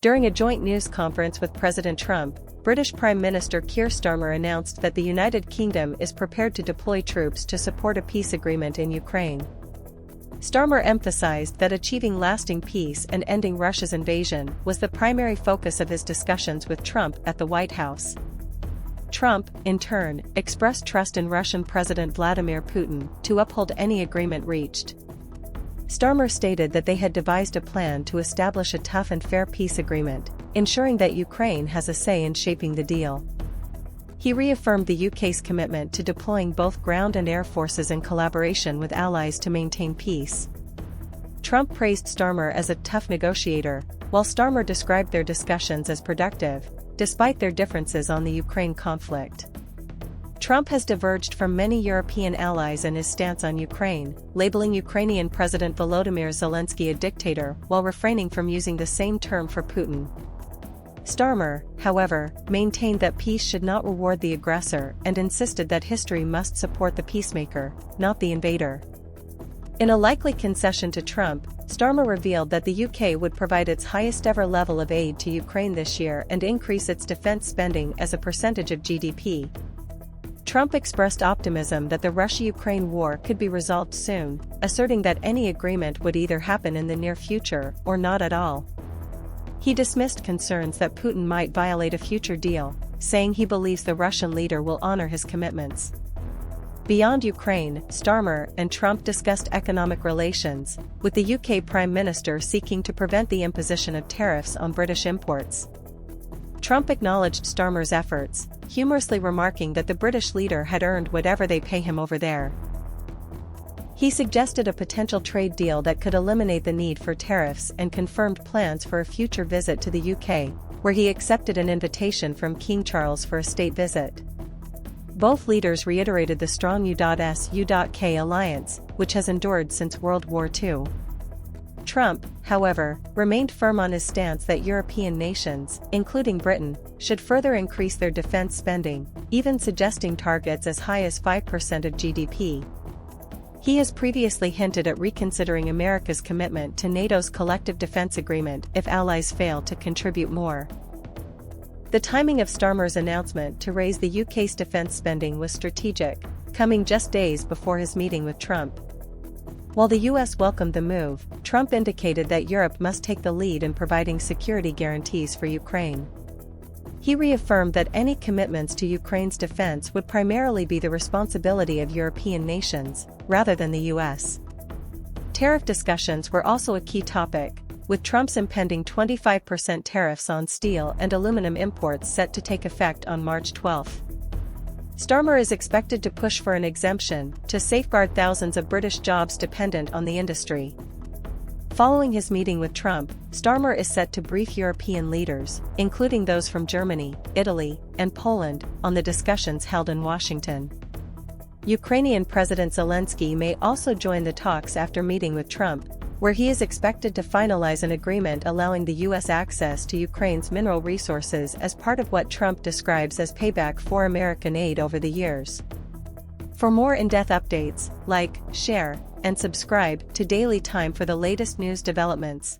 During a joint news conference with President Trump, British Prime Minister Keir Starmer announced that the United Kingdom is prepared to deploy troops to support a peace agreement in Ukraine. Starmer emphasized that achieving lasting peace and ending Russia's invasion was the primary focus of his discussions with Trump at the White House. Trump, in turn, expressed trust in Russian President Vladimir Putin to uphold any agreement reached. Starmer stated that they had devised a plan to establish a tough and fair peace agreement, ensuring that Ukraine has a say in shaping the deal. He reaffirmed the UK's commitment to deploying both ground and air forces in collaboration with allies to maintain peace. Trump praised Starmer as a tough negotiator, while Starmer described their discussions as productive, despite their differences on the Ukraine conflict. Trump has diverged from many European allies in his stance on Ukraine, labeling Ukrainian President Volodymyr Zelensky a dictator while refraining from using the same term for Putin. Starmer, however, maintained that peace should not reward the aggressor and insisted that history must support the peacemaker, not the invader. In a likely concession to Trump, Starmer revealed that the UK would provide its highest-ever level of aid to Ukraine this year and increase its defense spending as a percentage of GDP. Trump expressed optimism that the Russia-Ukraine war could be resolved soon, asserting that any agreement would either happen in the near future or not at all. He dismissed concerns that Putin might violate a future deal, saying he believes the Russian leader will honor his commitments. Beyond Ukraine, Starmer and Trump discussed economic relations, with the UK Prime Minister seeking to prevent the imposition of tariffs on British imports. Trump acknowledged Starmer's efforts, humorously remarking that the British leader had earned whatever they pay him over there. He suggested a potential trade deal that could eliminate the need for tariffs and confirmed plans for a future visit to the UK, where he accepted an invitation from King Charles for a state visit. Both leaders reiterated the strong U.S.-UK alliance, which has endured since World War II. Trump, however, remained firm on his stance that European nations, including Britain, should further increase their defense spending, even suggesting targets as high as 5% of GDP. He has previously hinted at reconsidering America's commitment to NATO's collective defense agreement if allies fail to contribute more. The timing of Starmer's announcement to raise the UK's defense spending was strategic, coming just days before his meeting with Trump. While the US welcomed the move, Trump indicated that Europe must take the lead in providing security guarantees for Ukraine. He reaffirmed that any commitments to Ukraine's defense would primarily be the responsibility of European nations, rather than the US. Tariff discussions were also a key topic, with Trump's impending 25% tariffs on steel and aluminum imports set to take effect on March 12. Starmer is expected to push for an exemption to safeguard thousands of British jobs dependent on the industry. Following his meeting with Trump, Starmer is set to brief European leaders, including those from Germany, Italy, and Poland, on the discussions held in Washington. Ukrainian President Zelensky may also join the talks after meeting with Trump, where he is expected to finalize an agreement allowing the U.S. access to Ukraine's mineral resources as part of what Trump describes as payback for American aid over the years. For more in-depth updates, like, share, and subscribe to Daily Time for the latest news developments.